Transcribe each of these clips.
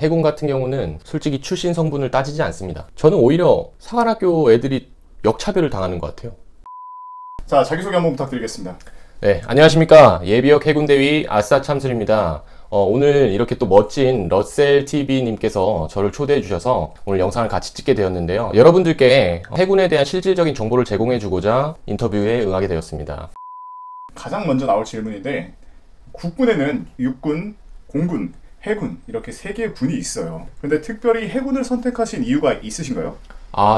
해군 같은 경우는 솔직히 출신 성분을 따지지 않습니다. 저는 오히려 사관학교 애들이 역차별을 당하는 것 같아요. 자, 자기소개 한번 부탁드리겠습니다. 네, 안녕하십니까. 예비역 해군대위 아싸참슬입니다. 오늘 이렇게 또 멋진 러셀TV님께서 저를 초대해 주셔서 오늘 영상을 같이 찍게 되었는데요. 여러분들께 해군에 대한 실질적인 정보를 제공해 주고자 인터뷰에 응하게 되었습니다. 가장 먼저 나올 질문인데, 국군에는 육군, 공군, 해군 이렇게 세 개의 군이 있어요. 근데 특별히 해군을 선택하신 이유가 있으신가요?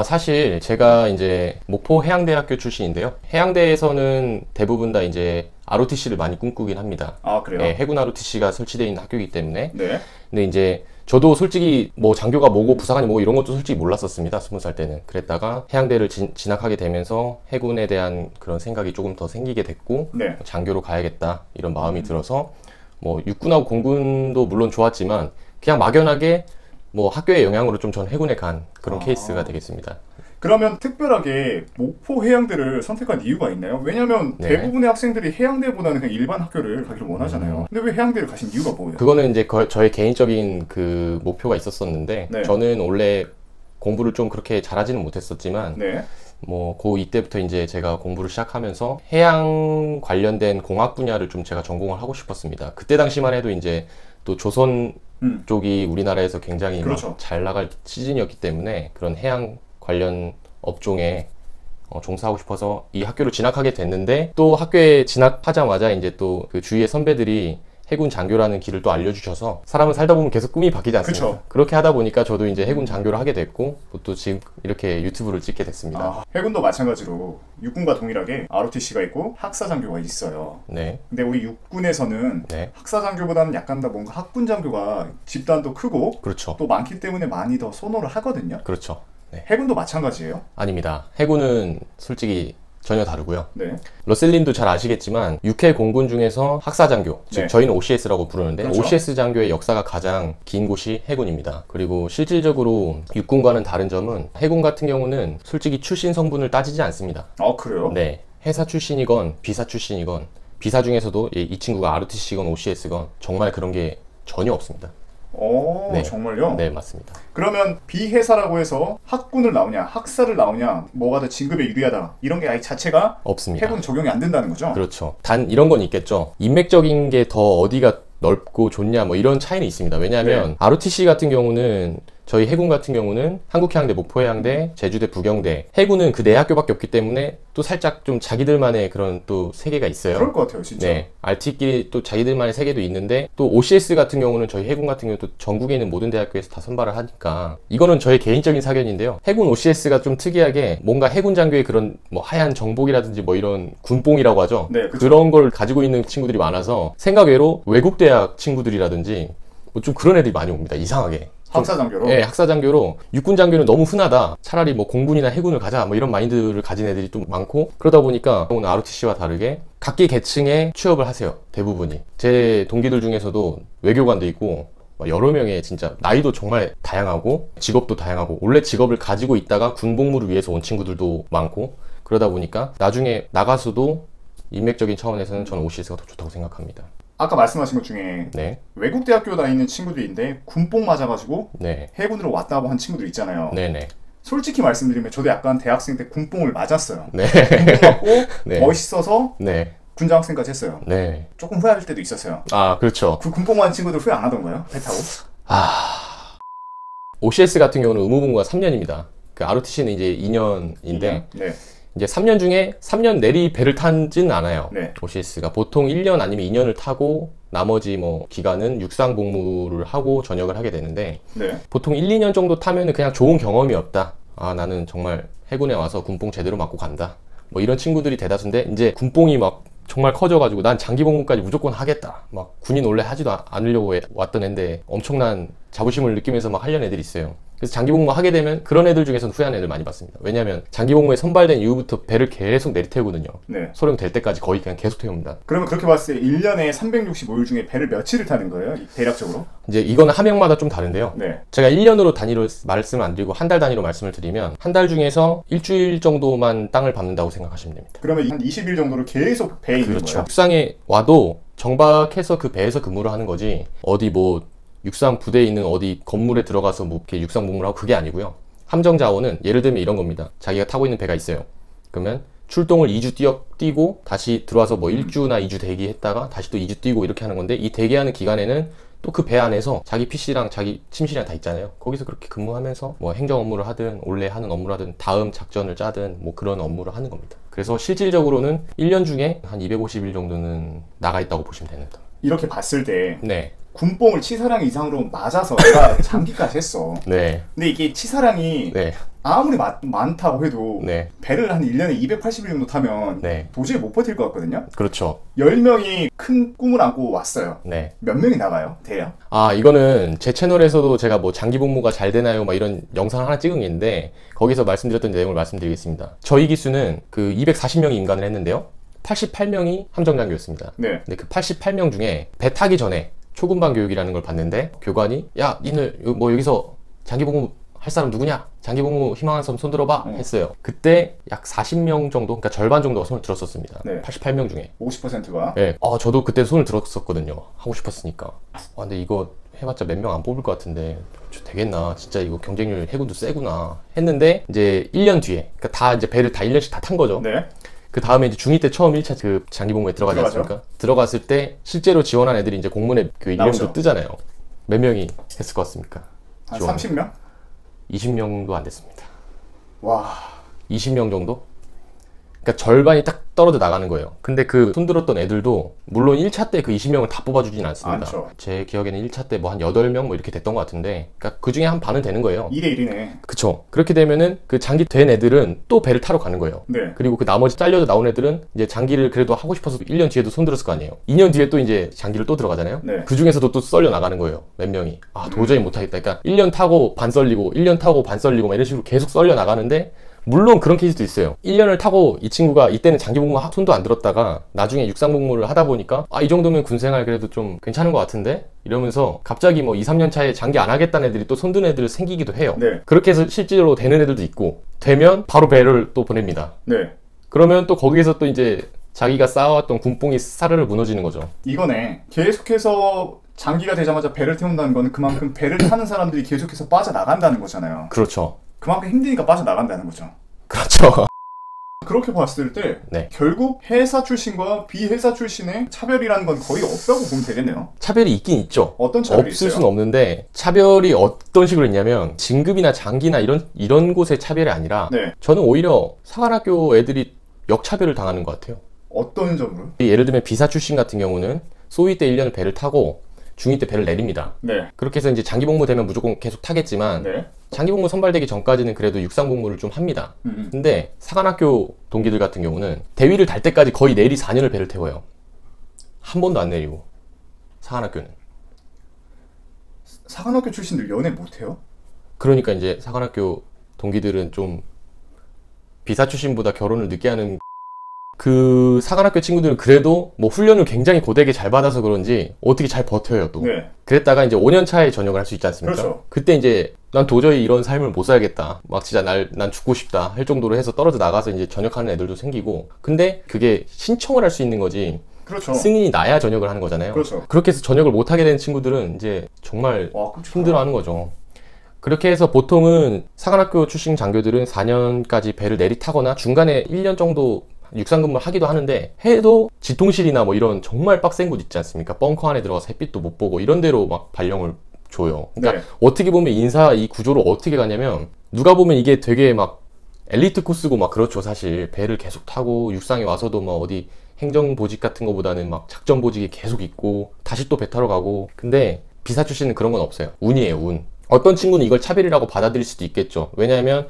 사실 제가 이제 목포 해양대학교 출신인데요. 해양대에서는 대부분 다 이제 ROTC를 많이 꿈꾸긴 합니다. 아, 그래요? 네, 해군 ROTC가 설치되어 있는 학교이기 때문에. 네. 근데 이제 저도 솔직히 뭐 장교가 뭐고 부사관이 뭐고 이런 것도 솔직히 몰랐었습니다. 20살 때는. 그랬다가 해양대를 진학하게 되면서 해군에 대한 그런 생각이 조금 더 생기게 됐고, 네. 장교로 가야겠다 이런 마음이 들어서 뭐 육군하고 공군도 물론 좋았지만 그냥 막연하게 뭐 학교의 영향으로 좀 전 해군에 간 그런 케이스가 되겠습니다. 그러면 특별하게 목포 해양대를 선택한 이유가 있나요? 왜냐면 네. 대부분의 학생들이 해양대보다는 그냥 일반 학교를 가기를 원하잖아요. 근데 왜 해양대를 가신 이유가 뭐예요? 그거는 이제 저의 개인적인 그 목표가 있었었는데, 네. 저는 원래 공부를 좀 그렇게 잘하지는 못했었지만 네. 뭐 고2 때부터 이제 제가 공부를 시작하면서 해양 관련된 공학 분야를 좀 제가 전공을 하고 싶었습니다. 그때 당시만 해도 이제 또 조선 쪽이 우리나라에서 굉장히 그렇죠. 잘 나갈 시즌이었기 때문에 그런 해양 관련 업종에 종사하고 싶어서 이 학교를 진학하게 됐는데, 또 학교에 진학하자마자 이제 또 그 주위의 선배들이 해군 장교라는 길을 또 알려주셔서 사람은 살다 보면 계속 꿈이 바뀌지 않습니까? 그쵸. 그렇게 하다 보니까 저도 이제 해군 장교를 하게 됐고, 또 지금 이렇게 유튜브를 찍게 됐습니다. 해군도 마찬가지로 육군과 동일하게 ROTC가 있고 학사장교가 있어요. 네. 근데 우리 육군에서는 네. 학사장교보다는 약간 더 뭔가 학군장교가 집단도 크고 그렇죠. 또 많기 때문에 많이 더 선호를 하거든요. 그렇죠. 네. 해군도 마찬가지예요? 아닙니다. 해군은 솔직히 전혀 다르고요. 네. 러셀님도 잘 아시겠지만 육해 공군 중에서 학사장교, 즉 네. 저희는 OCS라고 부르는데, 그렇죠. OCS 장교의 역사가 가장 긴 곳이 해군입니다. 그리고 실질적으로 육군과는 다른 점은 해군 같은 경우는 솔직히 출신 성분을 따지지 않습니다. 그래요? 네, 해사 출신이건 비사 출신이건, 비사 중에서도 이 친구가 ROTC건 OCS건 정말 그런 게 전혀 없습니다. 네. 정말요? 네, 맞습니다. 그러면 비해사라고 해서 학군을 나오냐, 학사를 나오냐, 뭐가 더 진급에 유리하다, 이런 게 아예 자체가 없습니다. 해군 적용이 안 된다는 거죠? 그렇죠. 단 이런 건 있겠죠. 인맥적인 게 더 어디가 넓고 좋냐 뭐 이런 차이는 있습니다. 왜냐하면 네. ROTC 같은 경우는, 저희 해군 같은 경우는 한국해양대, 목포해양대, 제주대, 부경대, 해군은 그 네 학교밖에 없기 때문에 또 살짝 좀 자기들만의 그런 또 세계가 있어요. 그럴 것 같아요, 진짜. 네, RT끼리 또 자기들만의 세계도 있는데, 또 OCS 같은 경우는 저희 해군 같은 경우 또 전국에 있는 모든 대학교에서 다 선발을 하니까, 이거는 저의 개인적인 사견인데요. 해군 OCS가 좀 특이하게 뭔가 해군 장교의 그런 뭐 하얀 정복이라든지 뭐 이런 군뽕이라고 하죠. 네, 그쵸. 그런 걸 가지고 있는 친구들이 많아서 생각외로 외국 대학 친구들이라든지 뭐 좀 그런 애들이 많이 옵니다. 이상하게. 학사장교로? 네, 학사장교로. 육군장교는 너무 흔하다, 차라리 뭐 공군이나 해군을 가자, 뭐 이런 마인드를 가진 애들이 좀 많고, 그러다 보니까 오늘 ROTC와 다르게 각기 계층에 취업을 하세요. 대부분이. 제 동기들 중에서도 외교관도 있고 여러 명의, 진짜 나이도 정말 다양하고 직업도 다양하고, 원래 직업을 가지고 있다가 군복무를 위해서 온 친구들도 많고, 그러다 보니까 나중에 나가서도 인맥적인 차원에서는 저는 OCS가 더 좋다고 생각합니다. 아까 말씀하신 것 중에 네. 외국 대학교 다니는 친구들인데 군복 맞아가지고 네. 해군으로 왔다고 한 친구들 있잖아요. 네네. 솔직히 말씀드리면 저도 약간 대학생 때 군복을 맞았어요. 네. 군복 맞고 네. 멋있어서 네. 군장 학생까지 했어요. 네. 조금 후회할 때도 있었어요. 그렇죠. 그 군복 맞은 친구들 후회 안 하던가요? 배 타고? OCS 같은 경우는 의무분고가 3년입니다. 그 ROTC는 이제 2년인데, 네. 이제 3년 중에 3년 내리 배를 타지는 않아요. 네. OCS가 보통 1년 아니면 2년을 타고 나머지 뭐 기간은 육상 복무를 하고 전역을 하게 되는데, 네. 보통 1, 2년 정도 타면은 그냥 좋은 경험이 없다, 나는 정말 해군에 와서 군뽕 제대로 맞고 간다, 뭐 이런 친구들이 대다수인데, 이제 군뽕이 막 정말 커져가지고 난 장기 복무까지 무조건 하겠다, 막 군인 원래 하지도 않으려고 왔던 애인데 엄청난 자부심을 느끼면서 막 하려는 애들이 있어요. 그래서 장기 복무 하게 되면 그런 애들 중에서는 후회하는 애들 많이 봤습니다. 왜냐면 장기 복무에 선발된 이후부터 배를 계속 내리태우거든요. 네. 소령 될 때까지 거의 그냥 계속 태웁니다. 그러면 그렇게 봤을 때 1년에 365일 중에 배를 며칠을 타는 거예요? 대략적으로? 이제 이거는 함영마다 좀 다른데요. 네. 제가 1년으로 단위로 말씀을 안 드리고 한 달 단위로 말씀을 드리면, 한 달 중에서 일주일 정도만 땅을 밟는다고 생각하시면 됩니다. 그러면 한 20일 정도를 계속 배에 있는 그렇죠. 거예요? 육상에 와도 정박해서 그 배에서 근무를 하는 거지, 어디 뭐 육상 부대에 있는 어디 건물에 들어가서 뭐 이렇게 육상 복무를 하고 그게 아니고요. 함정 자원은 예를 들면 이런 겁니다. 자기가 타고 있는 배가 있어요. 그러면 출동을 2주 뛰고 다시 들어와서 뭐 1주나 2주 대기했다가 다시 또 2주 뛰고 이렇게 하는 건데, 이 대기하는 기간에는 또 그 배 안에서 자기 PC랑 자기 침실이랑 다 있잖아요. 거기서 그렇게 근무하면서 뭐 행정 업무를 하든 원래 하는 업무를 하든 다음 작전을 짜든 뭐 그런 업무를 하는 겁니다. 그래서 실질적으로는 1년 중에 한 250일 정도는 나가 있다고 보시면 됩니다. 이렇게 봤을 때 네. 군뽕을 치사량 이상으로 맞아서 내가 장기까지 했어. 네. 근데 이게 치사량이 네. 아무리 많다고 해도 네. 배를 한 1년에 280일 정도 타면 네. 도저히 못 버틸 것 같거든요. 그렇죠. 10명이 큰 꿈을 안고 왔어요. 네. 몇 명이 나가요? 대략? 아, 이거는 제 채널에서도 제가 뭐 장기 복무가 잘 되나요? 막 이런 영상을 하나 찍은 게 있는데, 거기서 말씀드렸던 내용을 말씀드리겠습니다. 저희 기수는 그 240명이 임관을 했는데요. 88명이 함정장교였습니다. 네. 근데 그 88명 중에 배 타기 전에 초급반 교육이라는 걸 봤는데, 교관이 야, 니들 뭐 여기서 장기 복무 할 사람 누구냐? 장기 복무 희망하는 사람 손 들어봐 했어요. 그때 약 40명 정도, 그러니까 절반 정도가 손을 들었었습니다. 네. 88명 중에 50%가? 네. 저도 그때 손을 들었었거든요. 하고 싶었으니까. 근데 이거 해봤자 몇 명 안 뽑을 것 같은데 되겠나? 진짜 이거 경쟁률 해군도 세구나 했는데, 이제 1년 뒤에, 그러니까 다 이제 배를 다 1년씩 다 탄 거죠. 네. 그 다음에 이제 중2 때 처음 1차 그 장기 복무에 들어가지 않습니까? 들어갔을 때 실제로 지원한 애들이 이제 공문에 그 이름도 뜨잖아요. 몇 명이 했을 것 같습니까? 한 지원을. 30명? 20명도 안 됐습니다. 와. 20명 정도? 그러니까 절반이 딱 떨어져 나가는 거예요. 근데 그 손들었던 애들도 물론 1차 때 그 20명을 다 뽑아주진 않습니다. 않죠. 제 기억에는 1차 때 뭐 한 8명 뭐 이렇게 됐던 것 같은데, 그러니까 그 중에 한 반은 되는 거예요. 2대 1이네. 그쵸. 그렇게 되면은 그 장기 된 애들은 또 배를 타러 가는 거예요. 네. 그리고 그 나머지 잘려서 나온 애들은 이제 장기를 그래도 하고 싶어서 1년 뒤에도 손들었을 거 아니에요. 2년 뒤에 또 이제 장기를 또 들어가잖아요. 네. 그 중에서도 또 썰려 나가는 거예요. 몇 명이. 도저히 못하겠다. 그러니까 1년 타고 반 썰리고 1년 타고 반 썰리고 막 이런 식으로 계속 썰려 나가는데, 물론 그런 케이스도 있어요. 1년을 타고 이 친구가 이때는 장기 복무 손도 안 들었다가 나중에 육상 복무를 하다 보니까 이 정도면 군생활 그래도 좀 괜찮은 것 같은데? 이러면서 갑자기 뭐 2, 3년 차에 장기 안 하겠다는 애들이 또 손드는 애들 생기기도 해요. 네. 그렇게 해서 실제로 되는 애들도 있고, 되면 바로 배를 또 보냅니다. 네. 그러면 또 거기에서 또 이제 자기가 쌓아왔던 군뽕이 사르르 무너지는 거죠. 이거네. 계속해서 장기가 되자마자 배를 태운다는 건 그만큼 배를 타는 사람들이 계속해서 빠져나간다는 거잖아요. 그렇죠. 그만큼 힘드니까 빠져나간다는 거죠. 그렇죠. 그렇게 봤을 때 네. 결국 회사 출신과 비회사 출신의 차별이라는 건 거의 없다고 보면 되겠네요. 차별이 있긴 있죠. 어떤 차별이 없을 있어요? 수는 없는데, 차별이 어떤 식으로 있냐면 진급이나 장기나 이런 곳의 차별이 아니라, 네. 저는 오히려 사관학교 애들이 역차별을 당하는 것 같아요. 어떤 점으로? 예를 들면 비사 출신 같은 경우는 소위 때 1년을 배를 타고 중2 때 배를 내립니다. 네. 그렇게 해서 이제 장기 복무 되면 무조건 계속 타겠지만, 네. 장기 복무 선발되기 전까지는 그래도 육상 복무를 좀 합니다. 근데 사관학교 동기들 같은 경우는 대위를 달 때까지 거의 내리 4년을 배를 태워요. 한 번도 안 내리고. 사관학교는. 사관학교 출신들 연애 못해요? 그러니까 이제 사관학교 동기들은 좀 비사 출신보다 결혼을 늦게 하는, 그 사관학교 친구들은 그래도 뭐 훈련을 굉장히 고되게 잘 받아서 그런지 어떻게 잘 버텨요 또. 네. 그랬다가 이제 5년 차에 전역을 할 수 있지 않습니까? 그렇죠. 그때 이제 난 도저히 이런 삶을 못 살겠다, 막 진짜 난 죽고 싶다 할 정도로 해서 떨어져 나가서 이제 전역하는 애들도 생기고. 근데 그게 신청을 할 수 있는 거지, 그렇죠. 승인이 나야 전역을 하는 거잖아요. 그렇죠. 그렇게 해서 전역을 못 하게 된 친구들은 이제 정말 와, 끔찍하다. 힘들어하는 거죠. 그렇게 해서 보통은 사관학교 출신 장교들은 4년까지 배를 내리타거나 중간에 1년 정도 육상근무를 하기도 하는데, 해도 지통실이나 뭐 이런 정말 빡센 곳 있지 않습니까? 벙커 안에 들어가서 햇빛도 못 보고 이런 데로 막 발령을 줘요. 그러니까 네. 어떻게 보면 인사 이 구조를 어떻게 가냐면, 누가 보면 이게 되게 막 엘리트 코스고 막 그렇죠. 사실 배를 계속 타고 육상에 와서도 막 어디 행정보직 같은 거보다는 막 작전보직이 계속 있고 다시 또 배 타러 가고. 근데 비사 출신은 그런 건 없어요. 운이에요, 운. 어떤 친구는 이걸 차별이라고 받아들일 수도 있겠죠. 왜냐하면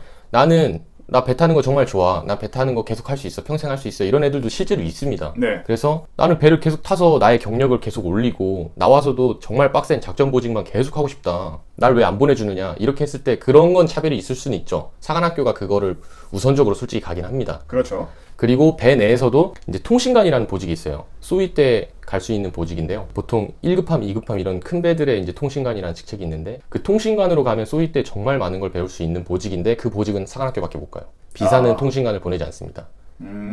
나 배 타는 거 정말 좋아, 나 배 타는 거 계속 할 수 있어, 평생 할 수 있어, 이런 애들도 실제로 있습니다. 네. 그래서 나는 배를 계속 타서 나의 경력을 계속 올리고 나와서도 정말 빡센 작전보직만 계속 하고 싶다, 날 왜 안 보내주느냐, 이렇게 했을 때 그런 건 차별이 있을 수는 있죠. 사관학교가 그거를 우선적으로 솔직히 가긴 합니다. 그렇죠. 그리고 배 내에서도 이제 통신관이라는 보직이 있어요. 소위 때 갈 수 있는 보직인데요. 보통 1급함, 2급함 이런 큰 배들의 이제 통신관이라는 직책이 있는데, 그 통신관으로 가면 소위 때 정말 많은 걸 배울 수 있는 보직인데, 그 보직은 사관학교밖에 못 가요. 비사는 통신관을 보내지 않습니다.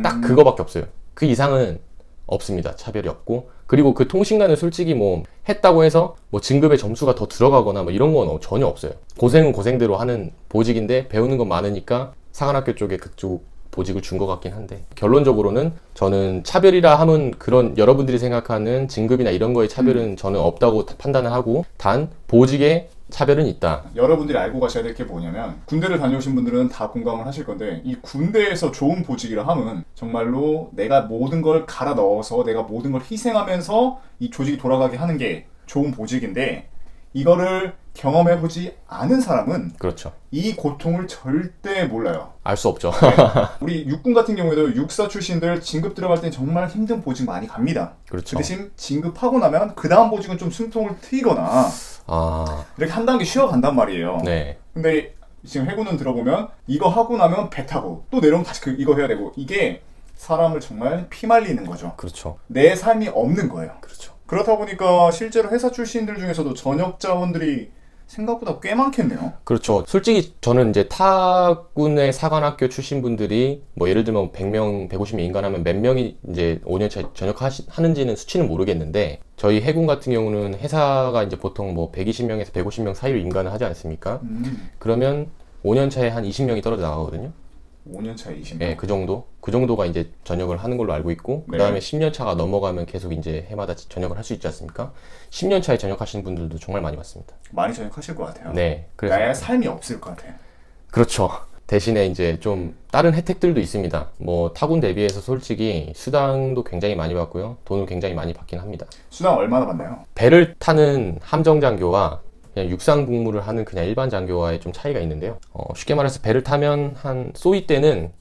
딱 그거밖에 없어요. 그 이상은 없습니다. 차별이 없고. 그리고 그 통신관은 솔직히 뭐 했다고 해서 뭐 진급의 점수가 더 들어가거나 뭐 이런 건 전혀 없어요. 고생은 고생대로 하는 보직인데 배우는 건 많으니까 상한학교 쪽에 그쪽 보직을 준 것 같긴 한데, 결론적으로는 저는 차별이라 하면 그런 여러분들이 생각하는 진급이나 이런 거에 차별은 저는 없다고 판단을 하고, 단 보직에 차별은 있다. 여러분들이 알고 가셔야 될 게 뭐냐면, 군대를 다녀오신 분들은 다 공감을 하실 건데, 이 군대에서 좋은 보직이라 하면 정말로 내가 모든 걸 갈아 넣어서 내가 모든 걸 희생하면서 이 조직이 돌아가게 하는 게 좋은 보직인데, 이거를 경험해보지 않은 사람은 그렇죠. 이 고통을 절대 몰라요. 알 수 없죠. 우리 육군 같은 경우에도 육사 출신들 진급 들어갈 때 정말 힘든 보직 많이 갑니다. 그렇죠. 그 대신 진급하고 나면 그 다음 보직은 좀 숨통을 트이거나 이렇게 한 단계 쉬어간단 말이에요. 네. 근데 지금 해군은 들어보면 이거 하고 나면 배 타고 또 내려오면 다시 이거 해야 되고, 이게 사람을 정말 피말리는 거죠. 그렇죠. 내 삶이 없는 거예요. 그렇죠. 그렇다 보니까 실제로 회사 출신들 중에서도 전역 자원들이 생각보다 꽤 많겠네요. 그렇죠. 솔직히 저는 이제 타군의 사관학교 출신 분들이 뭐 예를 들면 100명, 150명 인간하면 몇 명이 이제 5년차 전역하는지는 수치는 모르겠는데, 저희 해군 같은 경우는 회사가 이제 보통 뭐 120명에서 150명 사이로 인간을 하지 않습니까? 그러면 5년차에 한 20명이 떨어져 나가거든요. 5년 차에 20명. 네, 그 정도가 이제 전역을 하는 걸로 알고 있고, 그 다음에 10년 차가 넘어가면 계속 이제 해마다 전역을 할 수 있지 않습니까? 10년 차에 전역하시는 분들도 정말 많이 봤습니다. 많이 전역하실 것 같아요. 네, 그래서 나의 삶이 없을 것 같아요. 그렇죠. 대신에 이제 좀 다른 혜택들도 있습니다. 뭐 타군 대비해서 솔직히 수당도 굉장히 많이 받고요, 돈을 굉장히 많이 받긴 합니다. 수당 얼마나 받나요? 배를 타는 함정 장교와 그냥 육상 복무를 하는 그냥 일반 장교와의 좀 차이가 있는데요. 쉽게 말해서 배를 타면 한 쏘이 때는